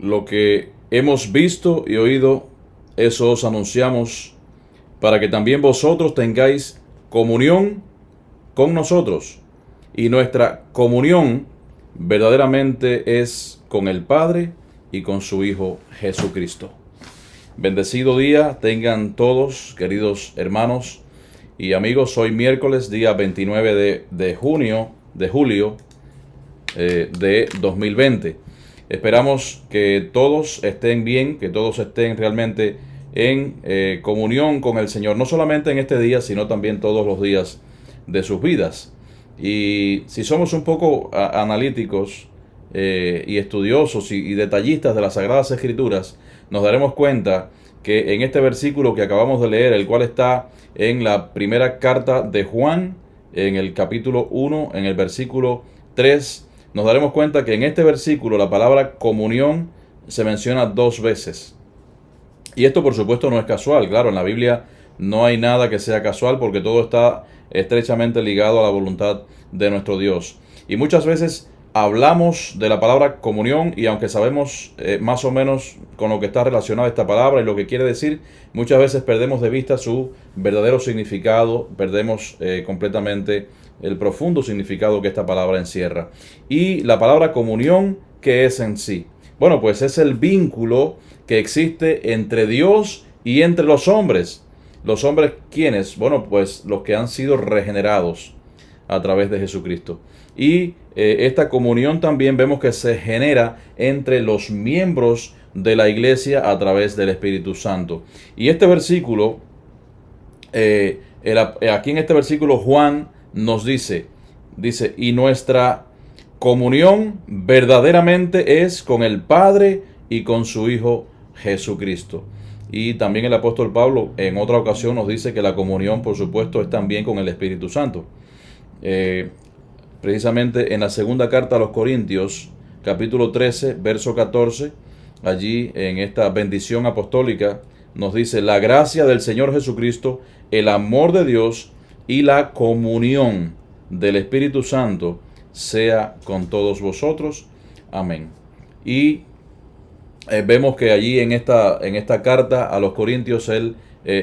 Lo que hemos visto y oído, eso os anunciamos, para que también vosotros tengáis comunión con nosotros. Y nuestra comunión verdaderamente es con el Padre y con su Hijo Jesucristo. Bendecido día tengan todos, queridos hermanos y amigos. Hoy miércoles, día 29 de julio de 2020. Esperamos que todos estén bien, que todos estén realmente en comunión con el Señor, no solamente en este día, sino también todos los días de sus vidas. Y si somos un poco analíticos y estudiosos y detallistas de las Sagradas Escrituras, nos daremos cuenta que en este versículo que acabamos de leer, el cual está en la primera carta de Juan, en el capítulo 1, en el versículo 3, nos daremos cuenta que en este versículo la palabra comunión se menciona 2 veces. Y esto por supuesto no es casual. Claro, en la Biblia no hay nada que sea casual porque todo está estrechamente ligado a la voluntad de nuestro Dios. Y muchas veces hablamos de la palabra comunión y aunque sabemos más o menos con lo que está relacionada esta palabra y lo que quiere decir, muchas veces perdemos de vista su verdadero significado, perdemos completamente el profundo significado que esta palabra encierra. Y la palabra comunión, ¿qué es en sí? Bueno, pues es el vínculo que existe entre Dios y entre los hombres. ¿Los hombres quiénes? Bueno, pues los que han sido regenerados a través de Jesucristo. Y esta comunión también vemos que se genera entre los miembros de la iglesia a través del Espíritu Santo. Y este versículo, aquí en este versículo Juan nos dice, y nuestra comunión verdaderamente es con el Padre y con su Hijo Jesucristo. Y también el apóstol Pablo en otra ocasión nos dice que la comunión, por supuesto, es también con el Espíritu Santo. Precisamente en la segunda carta a los Corintios, capítulo 13, verso 14, allí en esta bendición apostólica, nos dice: la gracia del Señor Jesucristo, el amor de Dios y la comunión del Espíritu Santo sea con todos vosotros. Amén. Y vemos que allí en esta carta a los Corintios él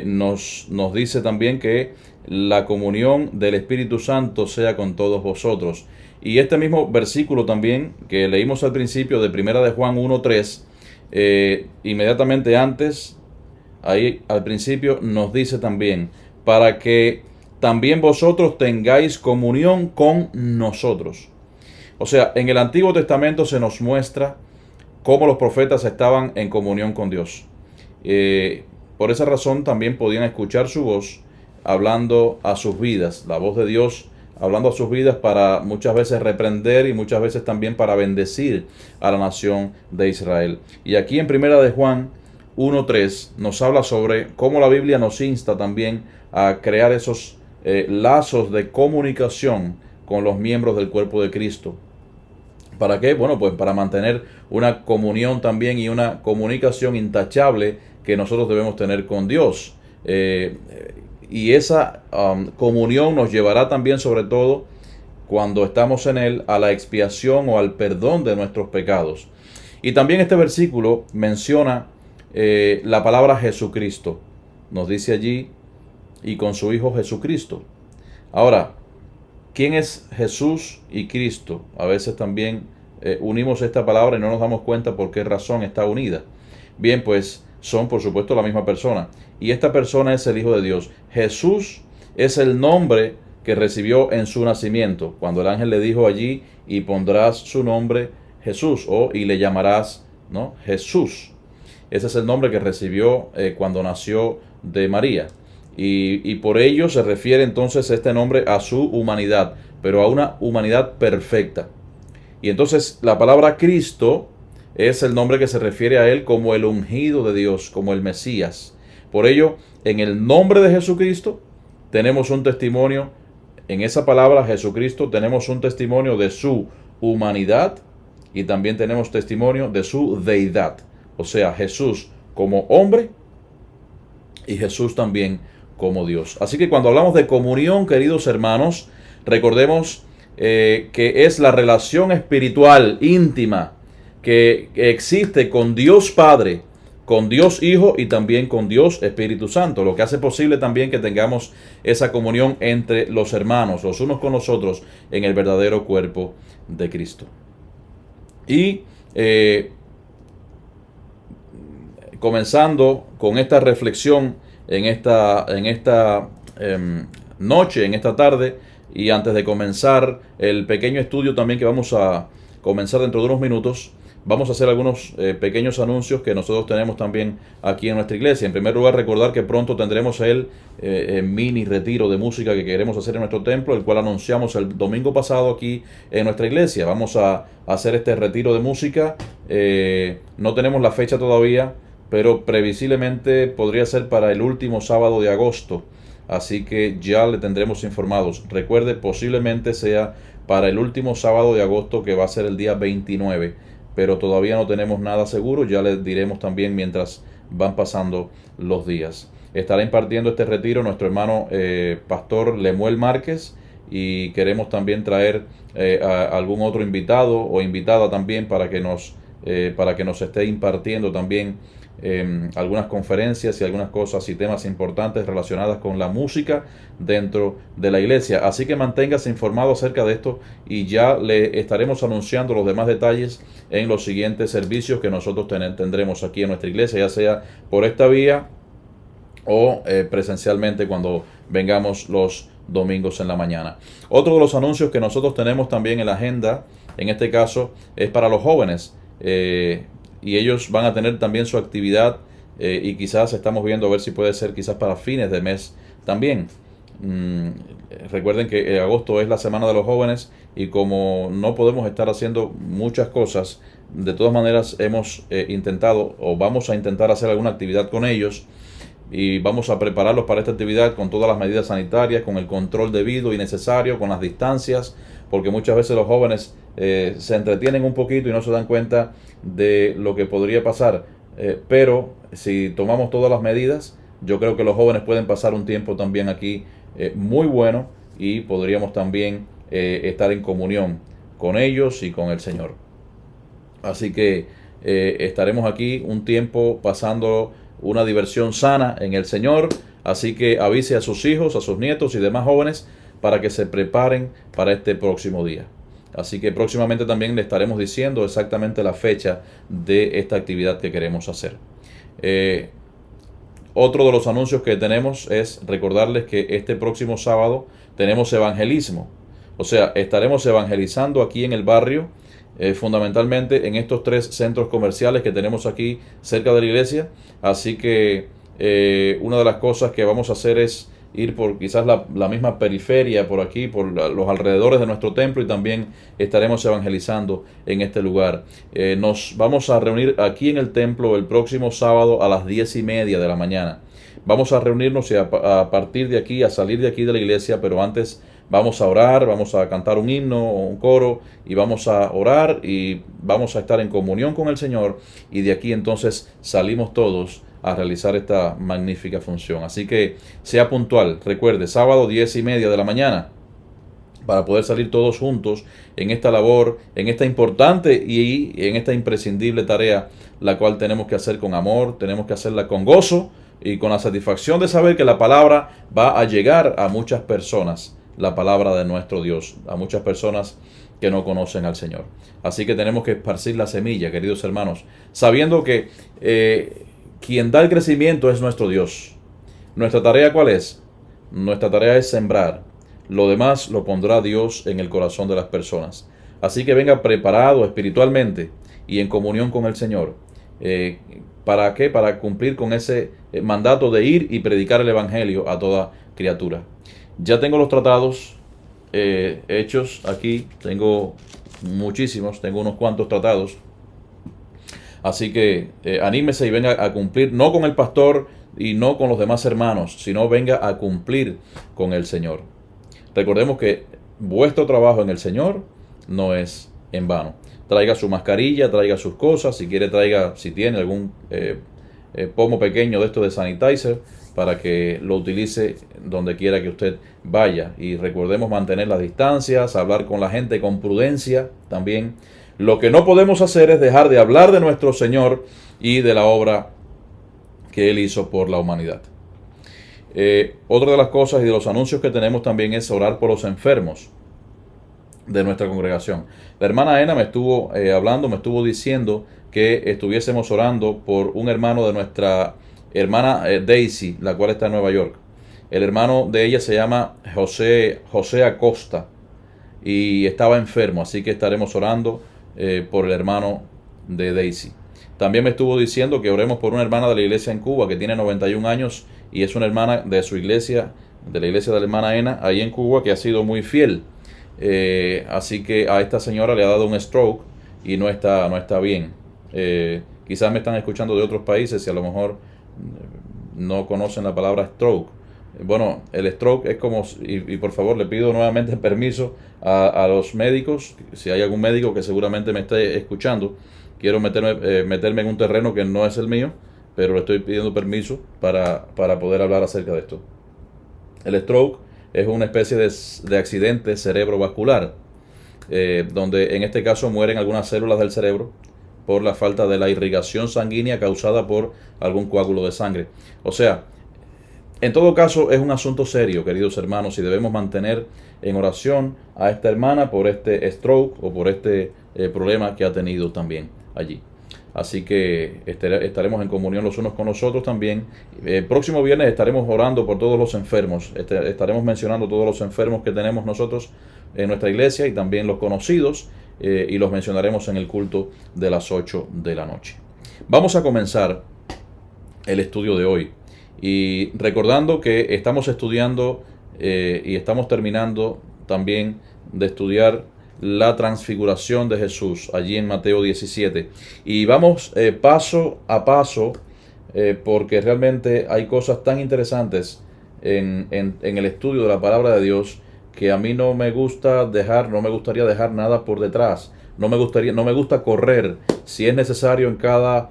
nos dice también que la comunión del Espíritu Santo sea con todos vosotros. Y este mismo versículo también que leímos al principio de Primera de Juan 1:3, inmediatamente antes, ahí al principio nos dice también: para que también vosotros tengáis comunión con nosotros. O sea, en el Antiguo Testamento se nos muestra cómo los profetas estaban en comunión con Dios. Por esa razón también podían escuchar su voz hablando a sus vidas, la voz de Dios hablando a sus vidas para muchas veces reprender y muchas veces también para bendecir a la nación de Israel. Y aquí en Primera de Juan 1:3 nos habla sobre cómo la Biblia nos insta también a crear esos lazos de comunicación con los miembros del cuerpo de Cristo. ¿Para qué? Bueno, pues para mantener una comunión también y una comunicación intachable que nosotros debemos tener con Dios. Y esa comunión nos llevará también, sobre todo, cuando estamos en Él, a la expiación o al perdón de nuestros pecados. Y también este versículo menciona la palabra Jesucristo. Nos dice allí: y con su Hijo Jesucristo. Ahora, ¿quién es Jesús y Cristo? A veces también unimos esta palabra y no nos damos cuenta por qué razón está unida. Bien, pues son por supuesto la misma persona. Y esta persona es el Hijo de Dios. Jesús es el nombre que recibió en su nacimiento. Cuando el ángel le dijo allí: y pondrás su nombre Jesús, y le llamarás, ¿no?, Jesús. Ese es el nombre que recibió cuando nació de María. Y por ello se refiere entonces este nombre a su humanidad, pero a una humanidad perfecta. Y entonces la palabra Cristo es el nombre que se refiere a él como el ungido de Dios, como el Mesías. Por ello, en el nombre de Jesucristo tenemos un testimonio, en esa palabra Jesucristo tenemos un testimonio de su humanidad y también tenemos testimonio de su deidad. O sea, Jesús como hombre y Jesús también como Dios. Así que cuando hablamos de comunión, queridos hermanos, recordemos que es la relación espiritual íntima que existe con Dios Padre, con Dios Hijo y también con Dios Espíritu Santo, lo que hace posible también que tengamos esa comunión entre los hermanos, los unos con los otros, en el verdadero cuerpo de Cristo. Y comenzando con esta reflexión en esta noche, en esta tarde, y antes de comenzar el pequeño estudio también que vamos a comenzar dentro de unos minutos, vamos a hacer algunos pequeños anuncios que nosotros tenemos también aquí en nuestra iglesia. En primer lugar, recordar que pronto tendremos el mini retiro de música que queremos hacer en nuestro templo, el cual anunciamos el domingo pasado aquí en nuestra iglesia. Vamos a hacer este retiro de música. No tenemos la fecha todavía, pero previsiblemente podría ser para el último sábado de agosto. Así que ya le tendremos informados. Recuerde, posiblemente sea para el último sábado de agosto, que va a ser el día 29. Pero todavía no tenemos nada seguro. Ya les diremos también mientras van pasando los días. Estará impartiendo este retiro nuestro hermano pastor Lemuel Márquez. Y queremos también traer a algún otro invitado o invitada también para que nos esté impartiendo también algunas conferencias y algunas cosas y temas importantes relacionadas con la música dentro de la iglesia. Así que manténgase informado acerca de esto y ya le estaremos anunciando los demás detalles en los siguientes servicios que nosotros tendremos aquí en nuestra iglesia, ya sea por esta vía o presencialmente cuando vengamos los domingos en la mañana. Otro de los anuncios que nosotros tenemos también en la agenda, en este caso, es para los jóvenes. Y ellos van a tener también su actividad y quizás estamos viendo a ver si puede ser quizás para fines de mes también. Recuerden que agosto es la semana de los jóvenes y como no podemos estar haciendo muchas cosas, de todas maneras hemos intentado o vamos a intentar hacer alguna actividad con ellos y vamos a prepararlos para esta actividad con todas las medidas sanitarias, con el control debido y necesario, con las distancias, porque muchas veces los jóvenes se entretienen un poquito y no se dan cuenta de lo que podría pasar, pero si tomamos todas las medidas, yo creo que los jóvenes pueden pasar un tiempo también aquí muy bueno y podríamos también estar en comunión con ellos y con el Señor. Así que estaremos aquí un tiempo pasando una diversión sana en el Señor, así que avise a sus hijos, a sus nietos y demás jóvenes para que se preparen para este próximo día. Así que próximamente también le estaremos diciendo exactamente la fecha de esta actividad que queremos hacer. Otro de los anuncios que tenemos es recordarles que este próximo sábado tenemos evangelismo. O sea, estaremos evangelizando aquí en el barrio, fundamentalmente en estos 3 centros comerciales que tenemos aquí cerca de la iglesia. Así que una de las cosas que vamos a hacer es ir por quizás la misma periferia por aquí, por los alrededores de nuestro templo, y también estaremos evangelizando en este lugar. Nos vamos a reunir aquí en el templo el próximo sábado a las 10:30 de la mañana. Vamos a reunirnos y a partir de aquí, a salir de aquí de la iglesia, pero antes vamos a orar, vamos a cantar un himno o un coro y vamos a orar y vamos a estar en comunión con el Señor, y de aquí entonces salimos todos a realizar esta magnífica función. Así que sea puntual, recuerde, sábado 10:30 de la mañana, para poder salir todos juntos en esta labor, en esta importante y en esta imprescindible tarea, la cual tenemos que hacer con amor, tenemos que hacerla con gozo y con la satisfacción de saber que la palabra va a llegar a muchas personas, la palabra de nuestro Dios, a muchas personas que no conocen al Señor. Así que tenemos que esparcir la semilla, queridos hermanos, sabiendo que quien da el crecimiento es nuestro Dios. ¿Nuestra tarea cuál es? Nuestra tarea es sembrar. Lo demás lo pondrá Dios en el corazón de las personas. Así que venga preparado espiritualmente y en comunión con el Señor. ¿Para qué? Para cumplir con ese mandato de ir y predicar el Evangelio a toda criatura. Ya tengo los tratados hechos aquí. Tengo muchísimos, tengo unos cuantos tratados. Así que anímese y venga a cumplir, no con el pastor y no con los demás hermanos, sino venga a cumplir con el Señor. Recordemos que vuestro trabajo en el Señor no es en vano. Traiga su mascarilla, traiga sus cosas, si quiere traiga, si tiene algún pomo pequeño de esto de sanitizer, para que lo utilice donde quiera que usted vaya. Y recordemos mantener las distancias, hablar con la gente con prudencia también. Lo que no podemos hacer es dejar de hablar de nuestro Señor y de la obra que Él hizo por la humanidad. Otra de las cosas y de los anuncios que tenemos también es orar por los enfermos de nuestra congregación. La hermana Ena me estuvo hablando, me estuvo diciendo que estuviésemos orando por un hermano de nuestra hermana Daisy, la cual está en Nueva York. El hermano de ella se llama José Acosta y estaba enfermo, así que estaremos orando por el hermano de Daisy. También me estuvo diciendo que oremos por una hermana de la iglesia en Cuba que tiene 91 años y es una hermana de su iglesia, de la iglesia de la hermana Ena, ahí en Cuba, que ha sido muy fiel. Así que a esta señora le ha dado un stroke y no está bien. Quizás me están escuchando de otros países y a lo mejor no conocen la palabra stroke. Bueno, el stroke es como, y por favor le pido nuevamente permiso a los médicos, si hay algún médico que seguramente me esté escuchando, quiero meterme en un terreno que no es el mío, pero le estoy pidiendo permiso para poder hablar acerca de esto. El stroke es una especie de accidente cerebrovascular, donde en este caso mueren algunas células del cerebro por la falta de la irrigación sanguínea causada por algún coágulo de sangre. O sea, en todo caso es un asunto serio, queridos hermanos, y debemos mantener en oración a esta hermana por este stroke o por este problema que ha tenido también allí. Así que estaremos en comunión los unos con los otros también. El próximo viernes estaremos orando por todos los enfermos. Estaremos mencionando todos los enfermos que tenemos nosotros en nuestra iglesia y también los conocidos, y los mencionaremos en el culto de las 8 de la noche. Vamos a comenzar el estudio de hoy. Y recordando que estamos estudiando y estamos terminando también de estudiar la transfiguración de Jesús allí en Mateo 17. Y vamos paso a paso porque realmente hay cosas tan interesantes en el estudio de la palabra de Dios que a mí no me gustaría dejar nada por detrás. No me gusta correr si es necesario en cada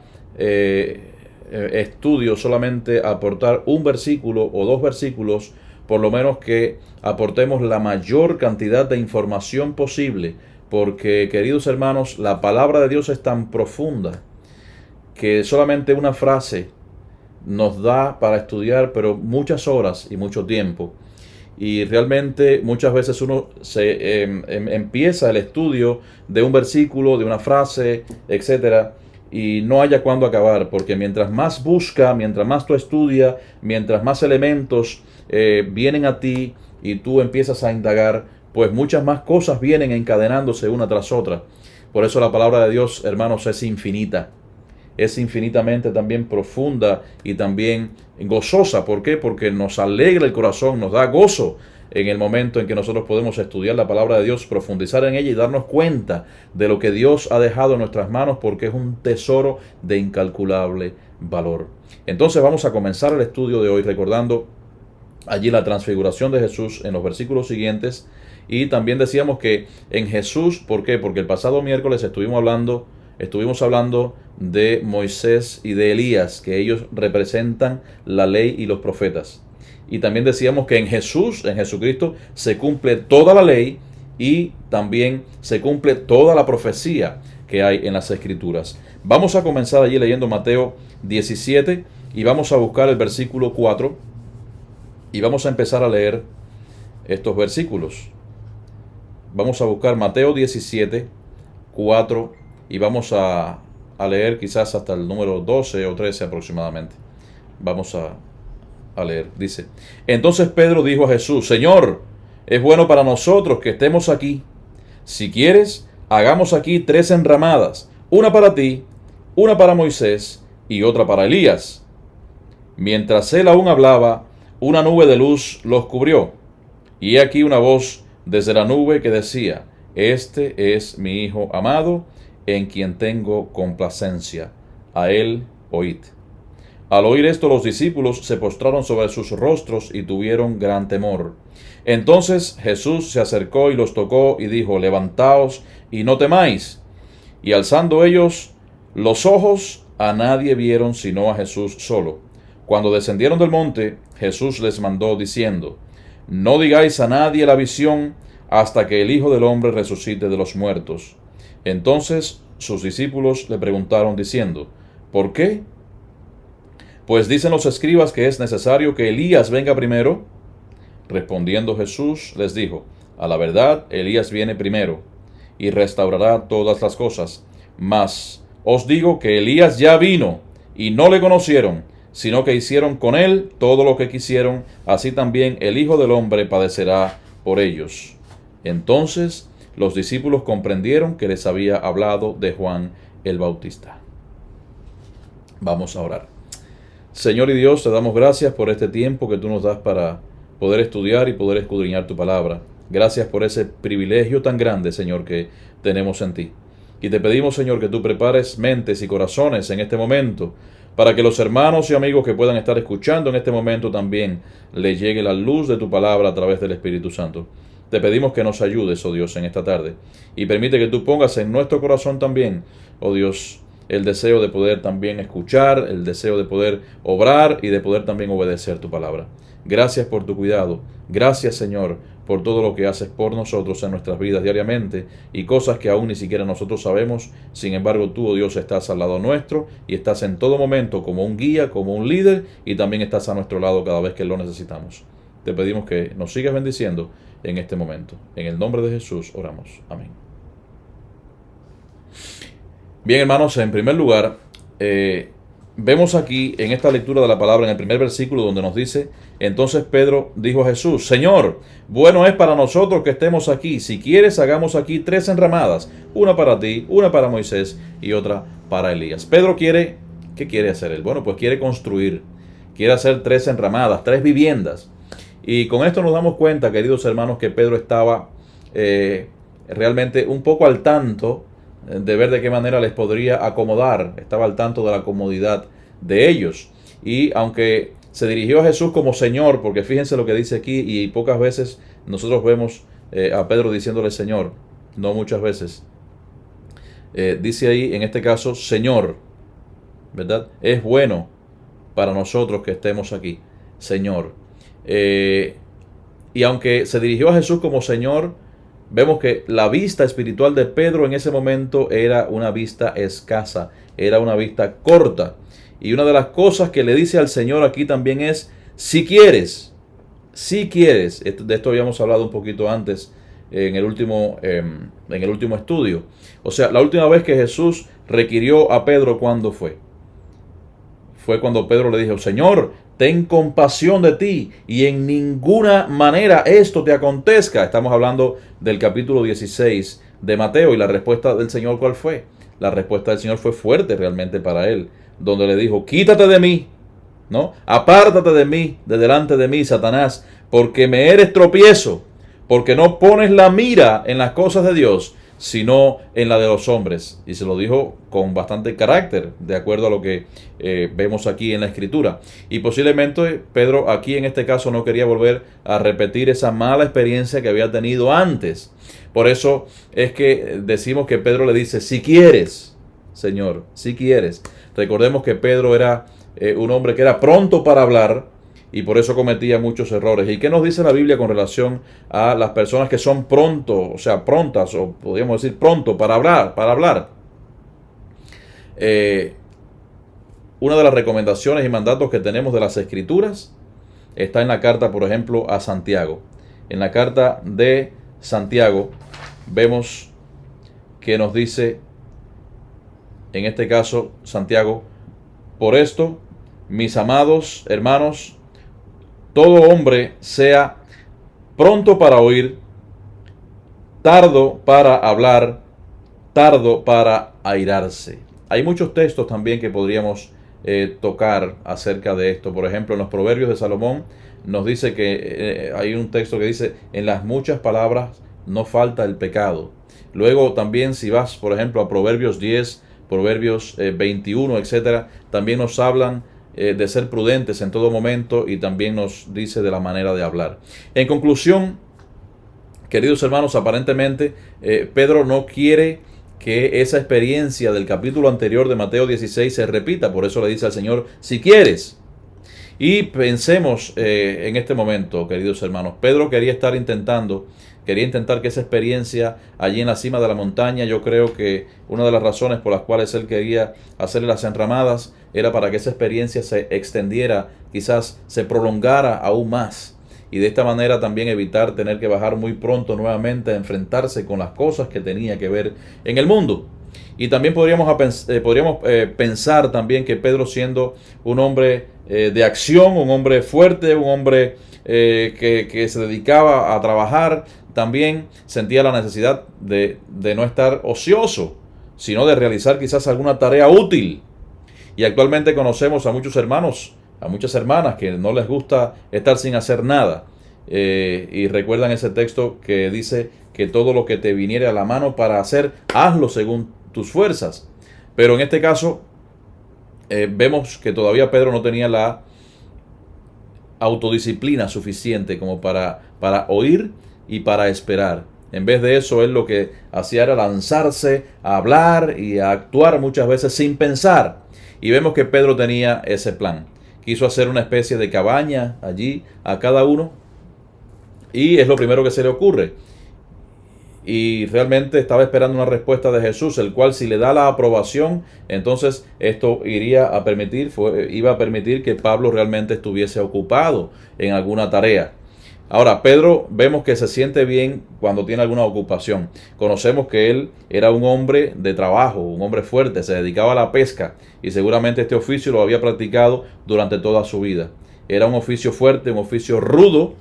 estudio solamente aportar un versículo o dos versículos, por lo menos que aportemos la mayor cantidad de información posible, porque, queridos hermanos, la palabra de Dios es tan profunda que solamente una frase nos da para estudiar, pero muchas horas y mucho tiempo. Y realmente muchas veces uno se empieza el estudio de un versículo, de una frase, etcétera, y no haya cuándo acabar, porque mientras más busca, mientras más tú estudias, mientras más elementos vienen a ti y tú empiezas a indagar, pues muchas más cosas vienen encadenándose una tras otra. Por eso la palabra de Dios, hermanos, es infinita. Es infinitamente también profunda y también gozosa. ¿Por qué? Porque nos alegra el corazón, nos da gozo en el momento en que nosotros podemos estudiar la palabra de Dios, profundizar en ella y darnos cuenta de lo que Dios ha dejado en nuestras manos, porque es un tesoro de incalculable valor. Entonces vamos a comenzar el estudio de hoy recordando allí la transfiguración de Jesús en los versículos siguientes. Y también decíamos que en Jesús, ¿por qué? Porque el pasado miércoles estuvimos hablando de Moisés y de Elías, que ellos representan la ley y los profetas. Y también decíamos que en Jesucristo, se cumple toda la ley y también se cumple toda la profecía que hay en las Escrituras. Vamos a comenzar allí leyendo Mateo 17 y vamos a buscar el versículo 4 y vamos a empezar a leer estos versículos. Vamos a buscar Mateo 17, 4 y vamos a leer quizás hasta el número 12 o 13 aproximadamente. Vamos a leer. Dice: Entonces Pedro dijo a Jesús: Señor, es bueno para nosotros que estemos aquí. Si quieres, hagamos aquí 3 enramadas, una para ti, una para Moisés y otra para Elías. Mientras él aún hablaba, una nube de luz los cubrió. Y he aquí una voz desde la nube que decía: Este es mi Hijo amado, en quien tengo complacencia. A él oíd. Al oír esto, los discípulos se postraron sobre sus rostros y tuvieron gran temor. Entonces Jesús se acercó y los tocó y dijo: Levantaos y no temáis. Y alzando ellos los ojos, a nadie vieron sino a Jesús solo. Cuando descendieron del monte, Jesús les mandó diciendo: no digáis a nadie la visión hasta que el Hijo del Hombre resucite de los muertos. Entonces sus discípulos le preguntaron diciendo: ¿por qué? Pues dicen los escribas que es necesario que Elías venga primero. Respondiendo Jesús les dijo: a la verdad, Elías viene primero y restaurará todas las cosas. Mas os digo que Elías ya vino y no le conocieron, sino que hicieron con él todo lo que quisieron, así también el Hijo del Hombre padecerá por ellos. Entonces los discípulos comprendieron que les había hablado de Juan el Bautista. Vamos a orar. Señor y Dios, te damos gracias por este tiempo que tú nos das para poder estudiar y poder escudriñar tu palabra. Gracias por ese privilegio tan grande, Señor, que tenemos en ti. Y te pedimos, Señor, que tú prepares mentes y corazones en este momento, para que los hermanos y amigos que puedan estar escuchando en este momento también les llegue la luz de tu palabra a través del Espíritu Santo. Te pedimos que nos ayudes, oh Dios, en esta tarde, y permite que tú pongas en nuestro corazón también, oh Dios, el deseo de poder también escuchar, el deseo de poder obrar y de poder también obedecer tu palabra. Gracias por tu cuidado. Gracias, Señor, por todo lo que haces por nosotros en nuestras vidas diariamente y cosas que aún ni siquiera nosotros sabemos. Sin embargo, tú, oh Dios, estás al lado nuestro y estás en todo momento como un guía, como un líder, y también estás a nuestro lado cada vez que lo necesitamos. Te pedimos que nos sigas bendiciendo en este momento. En el nombre de Jesús oramos. Amén. Bien, hermanos, en primer lugar, vemos aquí en esta lectura de la palabra, en el primer versículo, donde nos dice: entonces Pedro dijo a Jesús: Señor, bueno es para nosotros que estemos aquí. Si quieres, hagamos aquí 3 enramadas, una para ti, una para Moisés y otra para Elías. Pedro ¿qué quiere hacer él? Bueno, pues quiere construir, quiere hacer 3 enramadas, 3 viviendas. Y con esto nos damos cuenta, queridos hermanos, que Pedro estaba realmente un poco al tanto de ver de qué manera les podría acomodar. Estaba al tanto de la comodidad de ellos. Y aunque se dirigió a Jesús como Señor, porque fíjense lo que dice aquí, y pocas veces nosotros vemos a Pedro diciéndole Señor, no muchas veces. Dice ahí, en este caso, Señor, ¿verdad? Es bueno para nosotros que estemos aquí, Señor. Y aunque se dirigió a Jesús como Señor, vemos que la vista espiritual de Pedro en ese momento era una vista escasa, era una vista corta. Y una de las cosas que le dice al Señor aquí también es: si quieres, de esto habíamos hablado un poquito antes en el último estudio. O sea, la última vez que Jesús requirió a Pedro, ¿cuándo fue? Fue cuando Pedro le dijo: Señor, ten compasión de ti y en ninguna manera esto te acontezca. Estamos hablando del capítulo 16 de Mateo, y la respuesta del Señor, ¿cuál fue? La respuesta del Señor fue fuerte realmente para él, donde le dijo: quítate de mí, ¿no? Apártate de mí, de delante de mí, Satanás, porque me eres tropiezo, porque no pones la mira en las cosas de Dios, sino en la de los hombres. Y se lo dijo con bastante carácter, de acuerdo a lo que vemos aquí en la Escritura. Y posiblemente Pedro aquí en este caso no quería volver a repetir esa mala experiencia que había tenido antes. Por eso es que decimos que Pedro le dice: si quieres, Señor, si quieres. Recordemos que Pedro era un hombre que era pronto para hablar, y por eso cometía muchos errores. ¿Y qué nos dice la Biblia con relación a las personas que son prontas, o podríamos decir pronto para hablar? Una de las recomendaciones y mandatos que tenemos de las Escrituras está en la carta, por ejemplo, a Santiago. En la carta de Santiago vemos que nos dice, en este caso, Santiago: por esto, mis amados hermanos, todo hombre sea pronto para oír, tardo para hablar, tardo para airarse. Hay muchos textos también que podríamos tocar acerca de esto. Por ejemplo, en los Proverbios de Salomón nos dice que hay un texto que dice: en las muchas palabras no falta el pecado. Luego también, si vas, por ejemplo, a Proverbios 10, Proverbios 21, etcétera, también nos hablan de ser prudentes en todo momento, y también nos dice de la manera de hablar. En conclusión, queridos hermanos, aparentemente Pedro no quiere que esa experiencia del capítulo anterior de Mateo 16 se repita. Por eso le dice al Señor: si quieres. Y pensemos en este momento, queridos hermanos, Pedro quería intentar que esa experiencia allí en la cima de la montaña, yo creo que una de las razones por las cuales él quería hacerle las enramadas era para que esa experiencia se extendiera, quizás se prolongara aún más. Y de esta manera también evitar tener que bajar muy pronto nuevamente a enfrentarse con las cosas que tenía que ver en el mundo. Y también podríamos pensar también que Pedro, siendo un hombre de acción, un hombre fuerte, un hombre que se dedicaba a trabajar, también sentía la necesidad de no estar ocioso, sino de realizar quizás alguna tarea útil. Y actualmente conocemos a muchos hermanos, a muchas hermanas que no les gusta estar sin hacer nada. Y recuerdan ese texto que dice que todo lo que te viniere a la mano para hacer, hazlo según tus fuerzas. Pero en este caso vemos que todavía Pedro no tenía la autodisciplina suficiente como para oír y para esperar. En vez de eso, él lo que hacía era lanzarse a hablar y a actuar muchas veces sin pensar. Y vemos que Pedro tenía ese plan. Quiso hacer una especie de cabaña allí a cada uno. Y es lo primero que se le ocurre. Y realmente estaba esperando una respuesta de Jesús, el cual, si le da la aprobación, entonces esto iba a permitir que Pablo realmente estuviese ocupado en alguna tarea. Ahora, Pedro vemos que se siente bien cuando tiene alguna ocupación. Conocemos que él era un hombre de trabajo, un hombre fuerte, se dedicaba a la pesca y seguramente este oficio lo había practicado durante toda su vida. Era un oficio fuerte, un oficio rudo,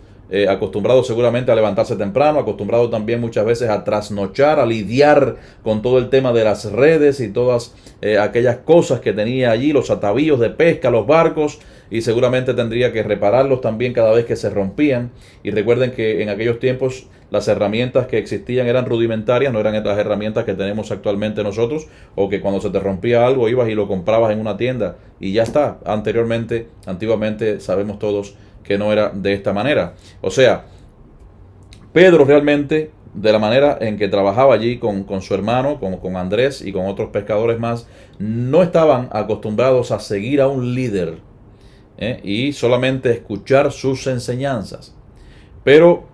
acostumbrado seguramente a levantarse temprano, acostumbrado también muchas veces a trasnochar, a lidiar con todo el tema de las redes y todas aquellas cosas que tenía allí, los atavíos de pesca, los barcos, y seguramente tendría que repararlos también cada vez que se rompían. Y recuerden que en aquellos tiempos las herramientas que existían eran rudimentarias, no eran las herramientas que tenemos actualmente nosotros, o que cuando se te rompía algo ibas y lo comprabas en una tienda y ya está. Antiguamente sabemos todos que no era de esta manera. O sea, Pedro realmente, de la manera en que trabajaba allí con su hermano, con Andrés y con otros pescadores más, no estaban acostumbrados a seguir a un líder y solamente escuchar sus enseñanzas. Pero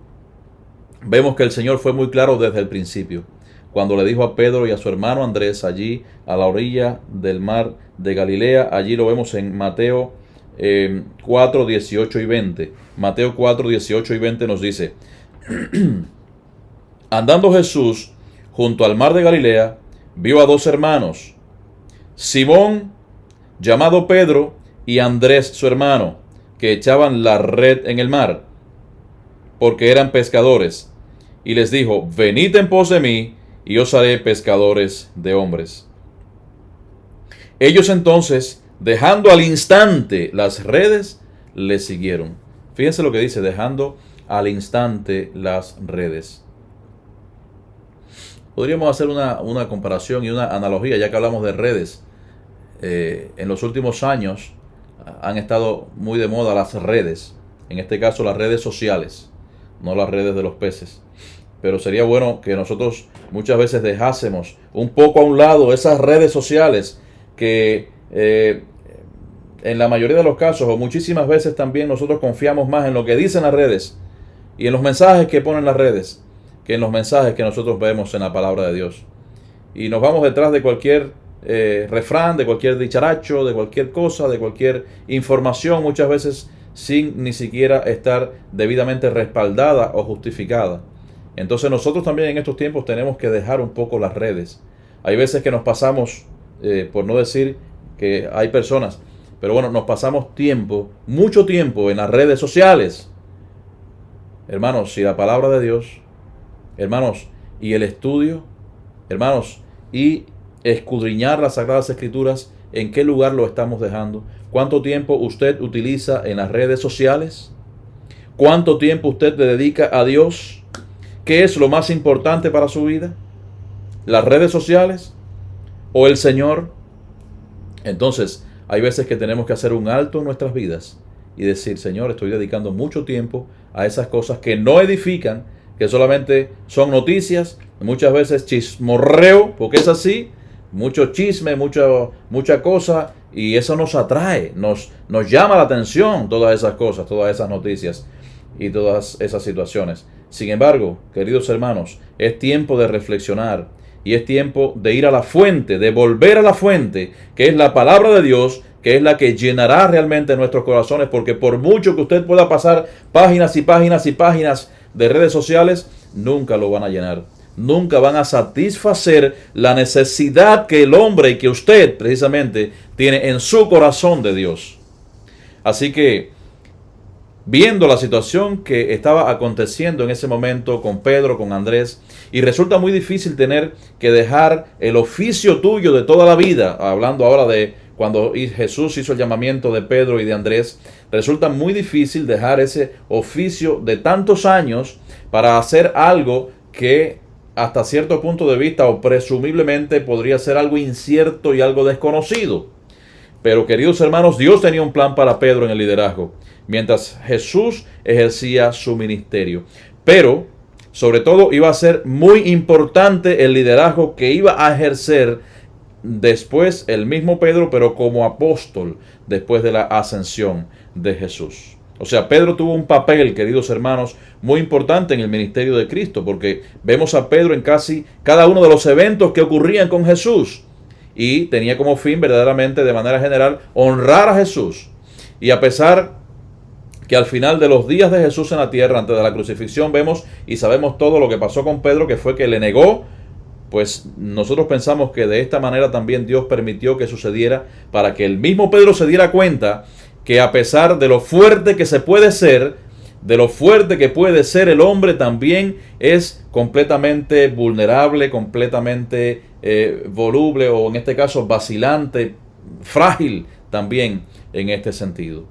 vemos que el Señor fue muy claro desde el principio, cuando le dijo a Pedro y a su hermano Andrés allí a la orilla del mar de Galilea. Allí lo vemos en Mateo 4, 18 y 20. Mateo 4, 18 y 20 nos dice: andando Jesús junto al mar de Galilea, vio a dos hermanos, Simón, llamado Pedro, y Andrés su hermano, que echaban la red en el mar, porque eran pescadores. Y les dijo: venid en pos de mí, y os haré pescadores de hombres. Ellos entonces, dejando al instante las redes, le siguieron. Fíjense lo que dice: dejando al instante las redes. Podríamos hacer una comparación y una analogía, ya que hablamos de redes. En los últimos años han estado muy de moda las redes. En este caso, las redes sociales, no las redes de los peces. Pero sería bueno que nosotros muchas veces dejásemos un poco a un lado esas redes sociales que en la mayoría de los casos, o muchísimas veces también, nosotros confiamos más en lo que dicen las redes y en los mensajes que ponen las redes que en los mensajes que nosotros vemos en la palabra de Dios. Y nos vamos detrás de cualquier refrán, de cualquier dicharacho, de cualquier cosa, de cualquier información, muchas veces sin ni siquiera estar debidamente respaldada o justificada. Entonces nosotros también en estos tiempos tenemos que dejar un poco las redes. Hay veces que nos pasamos, por no decir que hay personas, pero bueno, nos pasamos mucho tiempo en las redes sociales. Hermanos, si la palabra de Dios, hermanos, y el estudio, hermanos, y escudriñar las Sagradas Escrituras, ¿en qué lugar lo estamos dejando? ¿Cuánto tiempo usted utiliza en las redes sociales? ¿Cuánto tiempo usted le dedica a Dios? ¿Qué es lo más importante para su vida? ¿Las redes sociales o el Señor? Entonces, hay veces que tenemos que hacer un alto en nuestras vidas y decir: Señor, estoy dedicando mucho tiempo a esas cosas que no edifican, que solamente son noticias, muchas veces chismorreo, porque es así, mucho chisme, mucha cosa, Y eso nos atrae, nos llama la atención todas esas cosas, todas esas noticias y todas esas situaciones. Sin embargo, queridos hermanos, es tiempo de reflexionar y es tiempo de ir a la fuente, de volver a la fuente, que es la palabra de Dios, que es la que llenará realmente nuestros corazones, porque por mucho que usted pueda pasar páginas y páginas y páginas de redes sociales, nunca lo van a llenar. Nunca van a satisfacer la necesidad que el hombre y que usted precisamente tiene en su corazón de Dios. Así que, viendo la situación que estaba aconteciendo en ese momento con Pedro, con Andrés, y resulta muy difícil tener que dejar el oficio tuyo de toda la vida, hablando ahora de cuando Jesús hizo el llamamiento de Pedro y de Andrés, resulta muy difícil dejar ese oficio de tantos años para hacer algo que hasta cierto punto de vista o presumiblemente podría ser algo incierto y algo desconocido. Pero queridos hermanos, Dios tenía un plan para Pedro en el liderazgo, mientras Jesús ejercía su ministerio. Pero, sobre todo, iba a ser muy importante el liderazgo que iba a ejercer después el mismo Pedro, pero como apóstol, después de la ascensión de Jesús. O sea, Pedro tuvo un papel, queridos hermanos, muy importante en el ministerio de Cristo, porque vemos a Pedro en casi cada uno de los eventos que ocurrían con Jesús. Y tenía como fin, verdaderamente, de manera general, honrar a Jesús. Y a pesar que al final de los días de Jesús en la tierra, antes de la crucifixión, vemos y sabemos todo lo que pasó con Pedro, que fue que le negó, pues nosotros pensamos que de esta manera también Dios permitió que sucediera para que el mismo Pedro se diera cuenta que a pesar de lo fuerte que se puede ser, de lo fuerte que puede ser el hombre, también es completamente vulnerable, completamente voluble o en este caso vacilante, frágil también en este sentido.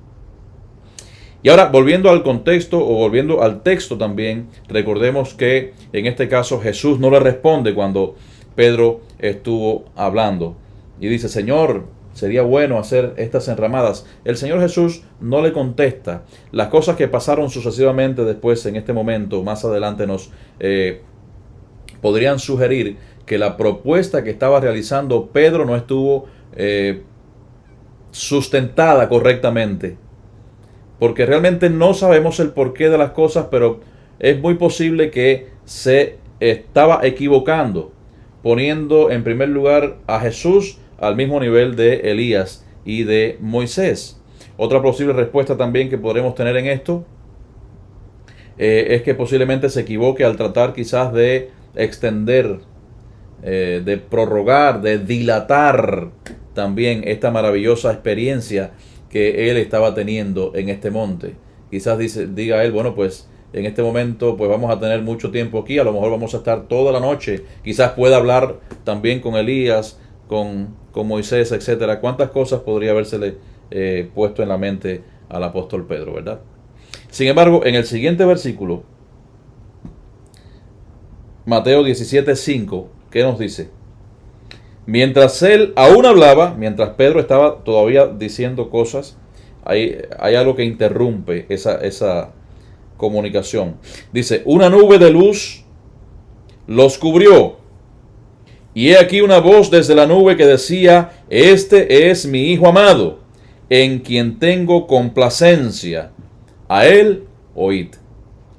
Y ahora, volviendo al contexto o volviendo al texto también, recordemos que en este caso Jesús no le responde cuando Pedro estuvo hablando. Y dice, Señor, sería bueno hacer estas enramadas. El Señor Jesús no le contesta. Las cosas que pasaron sucesivamente después, en este momento, más adelante, nos podrían sugerir que la propuesta que estaba realizando Pedro no estuvo sustentada correctamente. Porque realmente no sabemos el porqué de las cosas, pero es muy posible que se estaba equivocando, poniendo en primer lugar a Jesús al mismo nivel de Elías y de Moisés. Otra posible respuesta también que podremos tener en esto es que posiblemente se equivoque al tratar quizás de extender, de prorrogar, de dilatar también esta maravillosa experiencia que él estaba teniendo en este monte. Quizás diga él, bueno, pues en este momento pues vamos a tener mucho tiempo aquí, a lo mejor vamos a estar toda la noche, quizás pueda hablar también con Elías, con Moisés, etcétera. ¿Cuántas cosas podría habérsele puesto en la mente al apóstol Pedro, verdad? Sin embargo, en el siguiente versículo, Mateo 17:5, ¿qué nos dice? Mientras él aún hablaba, mientras Pedro estaba todavía diciendo cosas, hay algo que interrumpe esa comunicación. Dice, una nube de luz los cubrió. Y he aquí una voz desde la nube que decía, este es mi Hijo amado, en quien tengo complacencia. A él oíd,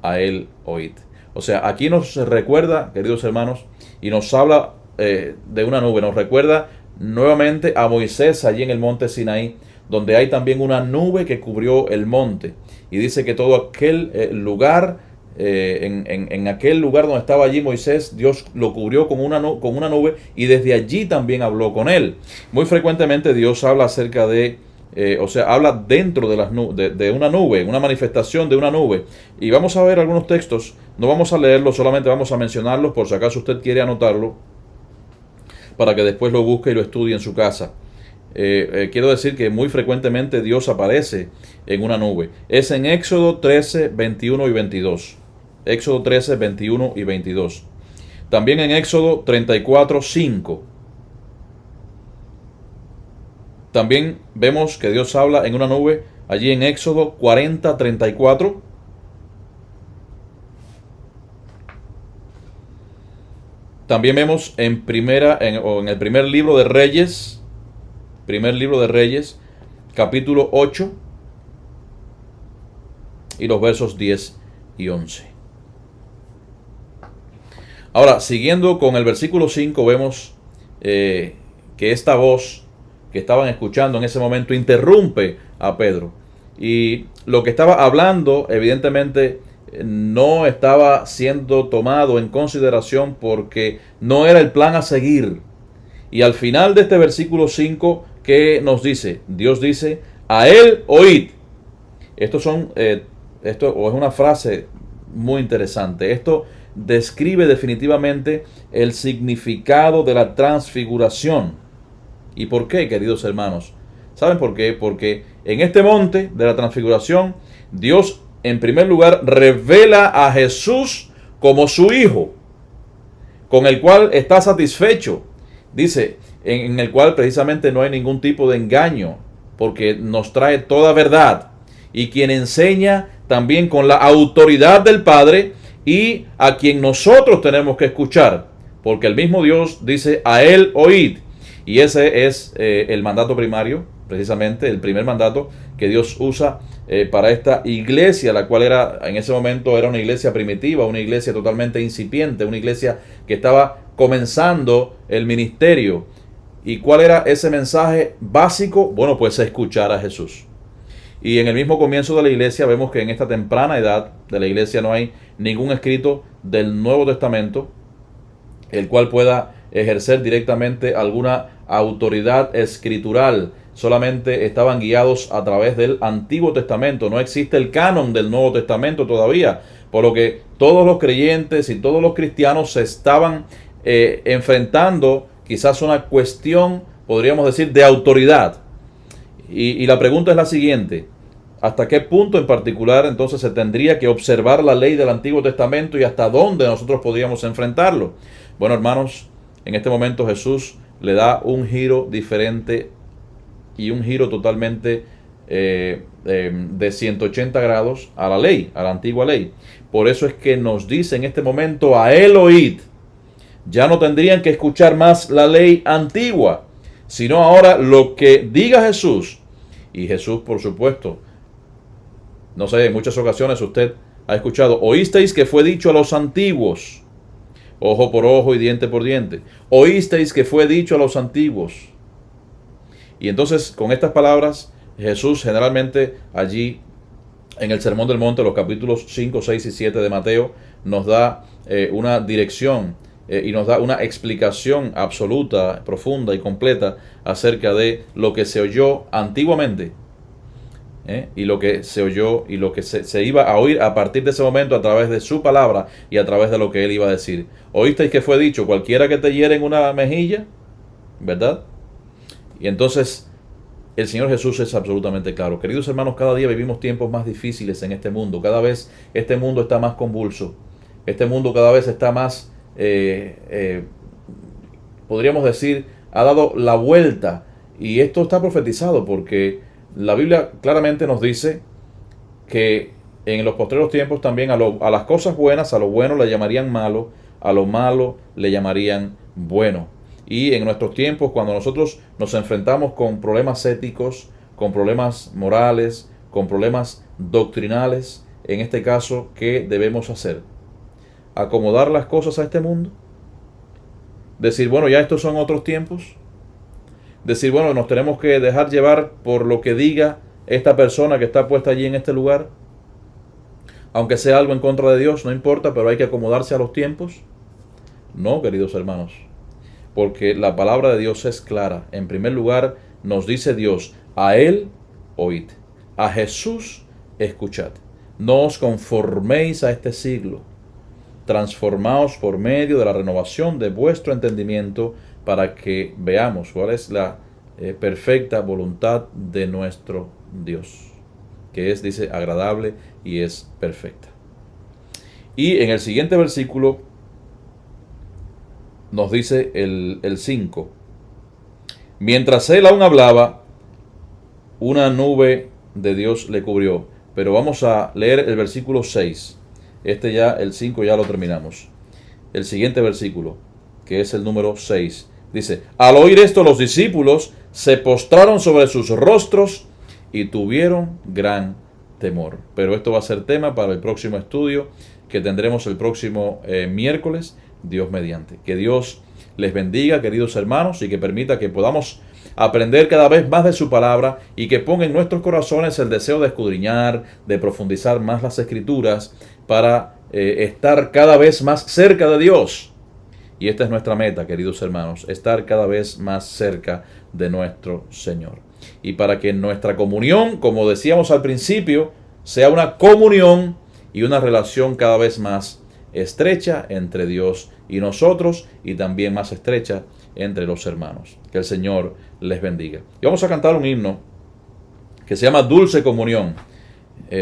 a él oíd. O sea, aquí nos recuerda, queridos hermanos, y nos habla de una nube, nos recuerda nuevamente a Moisés allí en el monte Sinaí, donde hay también una nube que cubrió el monte. Y dice que todo aquel lugar, en aquel lugar donde estaba allí Moisés, Dios lo cubrió con una nube y desde allí también habló con él. Muy frecuentemente Dios habla acerca de, habla dentro de una nube, una manifestación de una nube. Y vamos a ver algunos textos, no vamos a leerlos, solamente vamos a mencionarlos por si acaso usted quiere anotarlo, para que después lo busque y lo estudie en su casa. Quiero decir que muy frecuentemente Dios aparece en una nube. Es en Éxodo 13, 21 y 22. Éxodo 13, 21 y 22. También en Éxodo 34, 5. También vemos que Dios habla en una nube allí en Éxodo 40, 34. También vemos en el primer libro de Reyes, Primer libro de Reyes, capítulo 8 y los versos 10 y 11. Ahora, siguiendo con el versículo 5, vemos que esta voz que estaban escuchando en ese momento interrumpe a Pedro. Y lo que estaba hablando, evidentemente, no estaba siendo tomado en consideración porque no era el plan a seguir. Y al final de este versículo 5, ¿qué nos dice? Dios dice, a él oíd. Esto es una frase muy interesante. Esto describe definitivamente el significado de la transfiguración. ¿Y por qué, queridos hermanos? ¿Saben por qué? Porque en este monte de la transfiguración, Dios en primer lugar revela a Jesús como su Hijo, con el cual está satisfecho. Dice, en el cual precisamente no hay ningún tipo de engaño, porque nos trae toda verdad. Y quien enseña también con la autoridad del Padre, y a quien nosotros tenemos que escuchar, porque el mismo Dios dice, a él oíd. Y ese es el mandato primario, precisamente el primer mandato que Dios usa para esta iglesia, la cual en ese momento era una iglesia primitiva, una iglesia totalmente incipiente, una iglesia que estaba comenzando el ministerio. ¿Y cuál era ese mensaje básico? Bueno, pues escuchar a Jesús. Y en el mismo comienzo de la iglesia vemos que en esta temprana edad de la iglesia no hay ningún escrito del Nuevo Testamento el cual pueda ejercer directamente alguna autoridad escritural. Solamente estaban guiados a través del Antiguo Testamento. No existe el canon del Nuevo Testamento todavía, por lo que todos los creyentes y todos los cristianos se estaban enfrentando quizás una cuestión, podríamos decir, de autoridad. Y la pregunta es la siguiente: ¿hasta qué punto en particular entonces se tendría que observar la ley del Antiguo Testamento y hasta dónde nosotros podríamos enfrentarlo? Bueno, hermanos, en este momento Jesús le da un giro diferente y un giro totalmente de 180 grados a la ley, a la antigua ley. Por eso es que nos dice en este momento, a él oíd. Ya no tendrían que escuchar más la ley antigua, sino ahora lo que diga Jesús. Y Jesús, por supuesto, no sé, en muchas ocasiones usted ha escuchado, oísteis que fue dicho a los antiguos, ojo por ojo y diente por diente. Oísteis que fue dicho a los antiguos. Y entonces, con estas palabras, Jesús generalmente allí en el Sermón del Monte, los capítulos 5, 6 y 7 de Mateo, nos da una dirección y nos da una explicación absoluta, profunda y completa acerca de lo que se oyó antiguamente. Y lo que se oyó y lo que se iba a oír a partir de ese momento a través de su palabra y a través de lo que él iba a decir. Oísteis que fue dicho, cualquiera que te hiere en una mejilla, ¿verdad? Y entonces el Señor Jesús es absolutamente claro. Queridos hermanos, cada día vivimos tiempos más difíciles en este mundo. Cada vez este mundo está más convulso. Este mundo cada vez está más, podríamos decir, ha dado la vuelta. Y esto está profetizado porque la Biblia claramente nos dice que en los postreros tiempos también a las cosas buenas, a lo bueno le llamarían malo, a lo malo le llamarían bueno. Y en nuestros tiempos, cuando nosotros nos enfrentamos con problemas éticos, con problemas morales, con problemas doctrinales, en este caso, ¿qué debemos hacer? ¿Acomodar las cosas a este mundo? Decir, bueno, ya estos son otros tiempos. Decir, bueno, nos tenemos que dejar llevar por lo que diga esta persona que está puesta allí en este lugar. Aunque sea algo en contra de Dios, no importa, pero hay que acomodarse a los tiempos. No, queridos hermanos. Porque la palabra de Dios es clara. En primer lugar, nos dice Dios, a Él oíd, a Jesús escuchad. No os conforméis a este siglo. Transformaos por medio de la renovación de vuestro entendimiento para que veamos cuál es la perfecta voluntad de nuestro Dios, que es, dice, agradable y es perfecta. Y en el siguiente versículo nos dice el 5. Mientras él aún hablaba, una nube de Dios le cubrió. Pero vamos a leer el versículo 6. El 5 ya lo terminamos. El siguiente versículo, que es el número 6, dice, al oír esto los discípulos se postraron sobre sus rostros y tuvieron gran temor. Pero esto va a ser tema para el próximo estudio que tendremos el próximo miércoles, Dios mediante. Que Dios les bendiga, queridos hermanos, y que permita que podamos aprender cada vez más de su palabra y que ponga en nuestros corazones el deseo de escudriñar, de profundizar más las Escrituras para estar cada vez más cerca de Dios. Y esta es nuestra meta, queridos hermanos, estar cada vez más cerca de nuestro Señor. Y para que nuestra comunión, como decíamos al principio, sea una comunión y una relación cada vez más estrecha entre Dios y nosotros, y también más estrecha entre los hermanos. Que el Señor les bendiga. Y vamos a cantar un himno que se llama Dulce Comunión.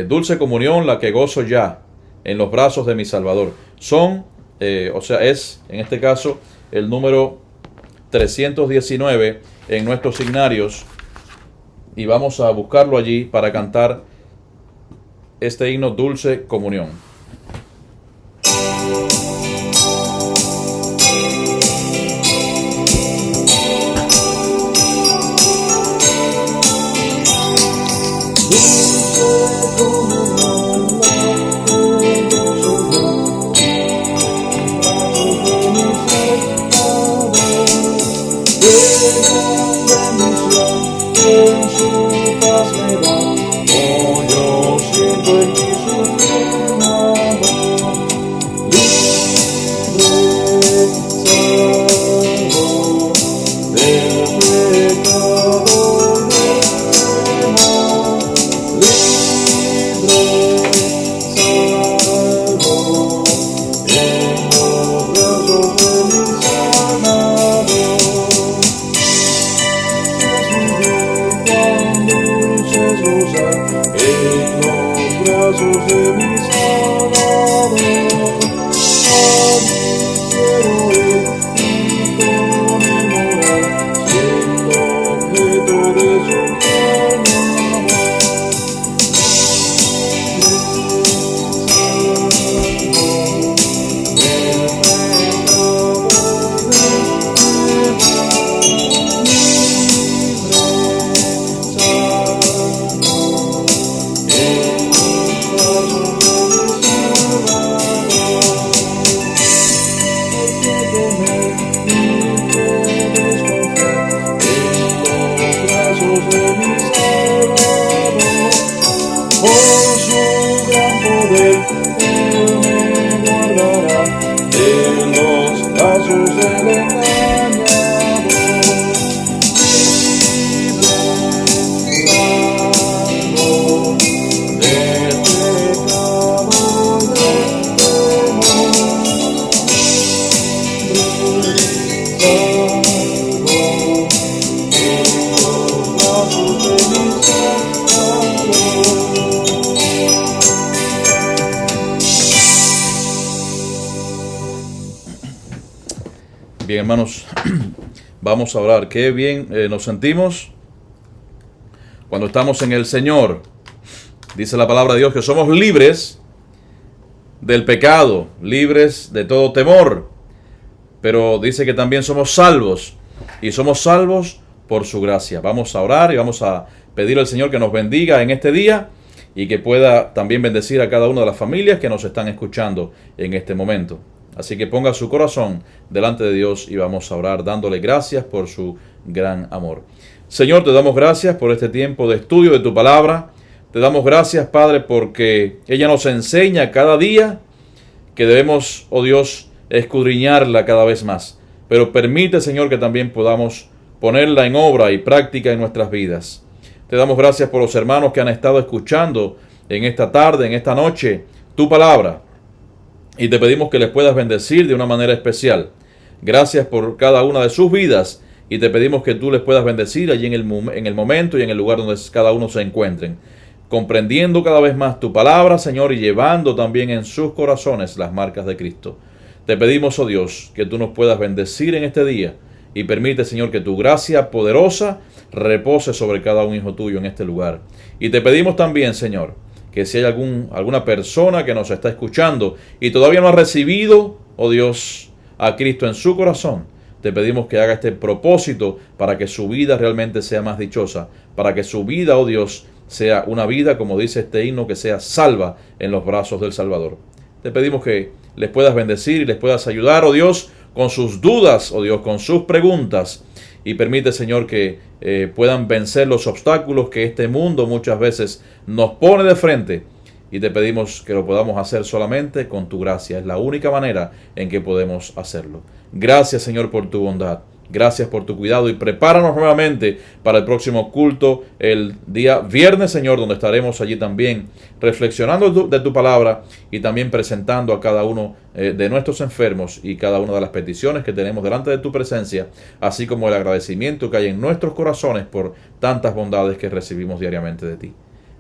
Dulce Comunión, la que gozo ya en los brazos de mi Salvador. Es en este caso el número 319 en nuestros signarios, y vamos a buscarlo allí para cantar este himno Dulce Comunión. Bien, hermanos, vamos a orar. Qué bien nos sentimos cuando estamos en el Señor. Dice la palabra de Dios que somos libres del pecado, libres de todo temor. Pero dice que también somos salvos, y somos salvos por su gracia. Vamos a orar y vamos a pedir al Señor que nos bendiga en este día y que pueda también bendecir a cada una de las familias que nos están escuchando en este momento. Así que ponga su corazón delante de Dios y vamos a orar dándole gracias por su gran amor. Señor, te damos gracias por este tiempo de estudio de tu palabra. Te damos gracias, Padre, porque ella nos enseña cada día que debemos, oh Dios, escudriñarla cada vez más. Pero permite, Señor, que también podamos ponerla en obra y práctica en nuestras vidas. Te damos gracias por los hermanos que han estado escuchando en esta tarde, en esta noche, tu palabra. Y te pedimos que les puedas bendecir de una manera especial. Gracias por cada una de sus vidas. Y te pedimos que tú les puedas bendecir allí en el momento y en el lugar donde cada uno se encuentren. Comprendiendo cada vez más tu palabra, Señor, y llevando también en sus corazones las marcas de Cristo. Te pedimos, oh Dios, que tú nos puedas bendecir en este día. Y permite, Señor, que tu gracia poderosa repose sobre cada un hijo tuyo en este lugar. Y te pedimos también, Señor, que si hay alguna persona que nos está escuchando y todavía no ha recibido, oh Dios, a Cristo en su corazón, te pedimos que haga este propósito para que su vida realmente sea más dichosa, para que su vida, oh Dios, sea una vida, como dice este himno, que sea salva en los brazos del Salvador. Te pedimos que les puedas bendecir y les puedas ayudar, oh Dios, con sus dudas, oh Dios, con sus preguntas. Y permite, Señor, que puedan vencer los obstáculos que este mundo muchas veces nos pone de frente. Y te pedimos que lo podamos hacer solamente con tu gracia. Es la única manera en que podemos hacerlo. Gracias, Señor, por tu bondad. Gracias por tu cuidado y prepáranos nuevamente para el próximo culto el día viernes, Señor, donde estaremos allí también reflexionando de tu palabra y también presentando a cada uno de nuestros enfermos y cada una de las peticiones que tenemos delante de tu presencia, así como el agradecimiento que hay en nuestros corazones por tantas bondades que recibimos diariamente de ti.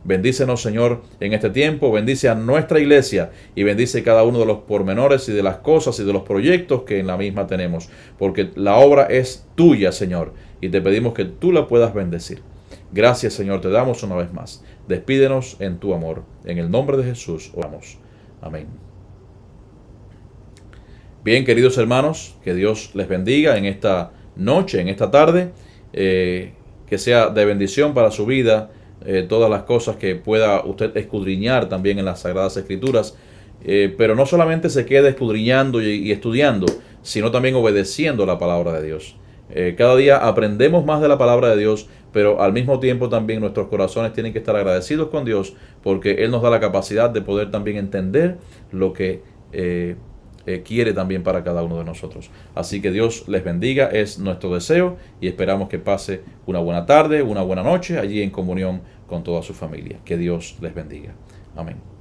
Bendícenos, Señor, en este tiempo, bendice a nuestra iglesia y bendice cada uno de los pormenores y de las cosas y de los proyectos que en la misma tenemos, porque la obra es tuya, Señor, y te pedimos que tú la puedas bendecir. Gracias, Señor, te damos una vez más. Despídenos en tu amor. En el nombre de Jesús oramos. Amén. Bien, queridos hermanos, que Dios les bendiga en esta noche, en esta tarde, que sea de bendición para su vida. Todas las cosas que pueda usted escudriñar también en las Sagradas Escrituras, pero no solamente se quede escudriñando y estudiando, sino también obedeciendo la palabra de Dios. Cada día aprendemos más de la palabra de Dios, pero al mismo tiempo también nuestros corazones tienen que estar agradecidos con Dios, porque Él nos da la capacidad de poder también entender lo que quiere también para cada uno de nosotros. Así que Dios les bendiga, es nuestro deseo y esperamos que pase una buena tarde, una buena noche allí en comunión con toda su familia. Que Dios les bendiga. Amén.